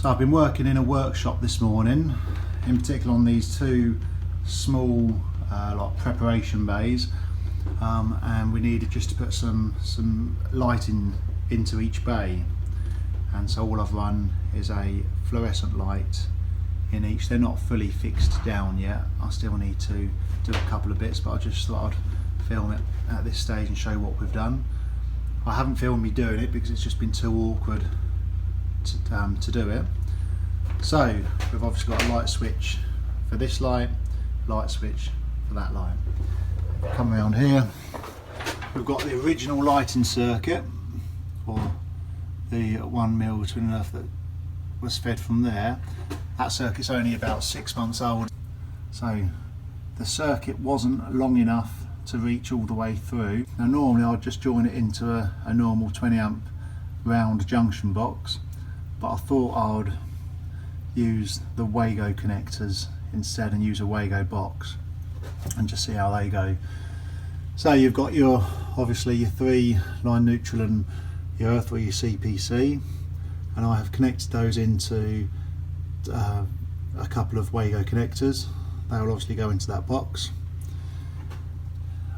So I've been working in a workshop this morning, in particular on these two small like preparation bays, and we needed just to put some lighting into each bay, and so all I've run is a fluorescent light in each. They're not fully fixed down yet, I still need to do a couple of bits, but I just thought I'd film it at this stage and show what we've done. I haven't filmed me doing it because it's just been too awkward to do it. So we've obviously got a light switch for this light switch for that light. Come around here, we've got the original lighting circuit for the 1mm twin earth that was fed from there. That circuit's only about 6 months old, so the circuit wasn't long enough to reach all the way through. Now normally I'd just join it into a normal 20 amp round junction box, but I thought I would use the Wago connectors instead and use a Wago box and just see how they go. So you've got your, obviously your 3 line neutral and your earth or your CPC, and I have connected those into a couple of Wago connectors. They will obviously go into that box.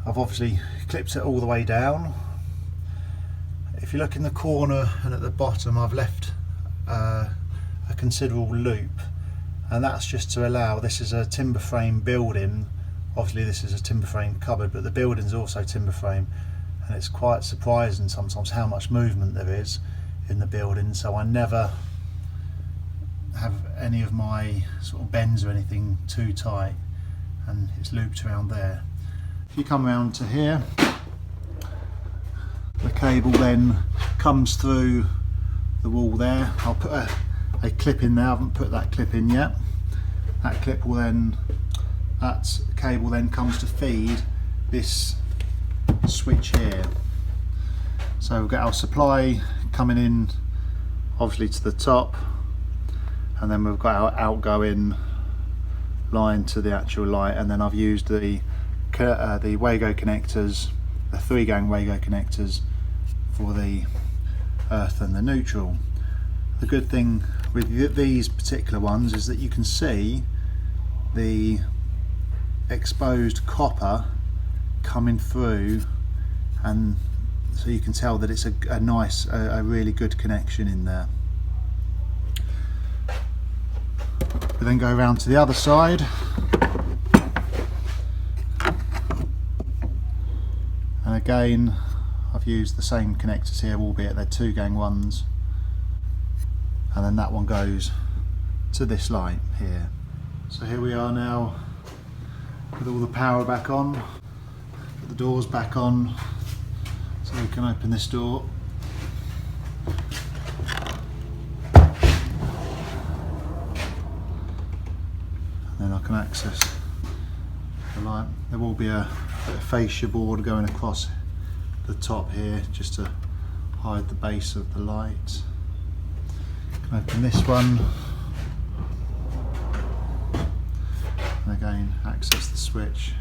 I've obviously clipped it all the way down. If you look in the corner and at the bottom, I've left a considerable loop, and that's just to allow, this is a timber frame building, obviously this is a timber frame cupboard, but the building's also timber frame, and it's quite surprising sometimes how much movement there is in the building, so I never have any of my sort of bends or anything too tight, and it's looped around there. If you come around to here, the cable then comes through the wall there. I'll put a clip in there, I haven't put that clip in yet. That cable then comes to feed this switch here. So we've got our supply coming in obviously to the top, and then we've got our outgoing line to the actual light, and then I've used the Wago connectors, the 3-gang Wago connectors for the earth and the neutral. The good thing with these particular ones is that you can see the exposed copper coming through, and so you can tell that it's a really good connection in there. We then go around to the other side, and again I've used the same connectors here, albeit they're 2-gang ones, and then that one goes to this light here. So here we are now with all the power back on, put the doors back on so we can open this door. Then I can access the light. There will be a fascia board going across the top here just to hide the base of the light. Can open this one, and again access the switch.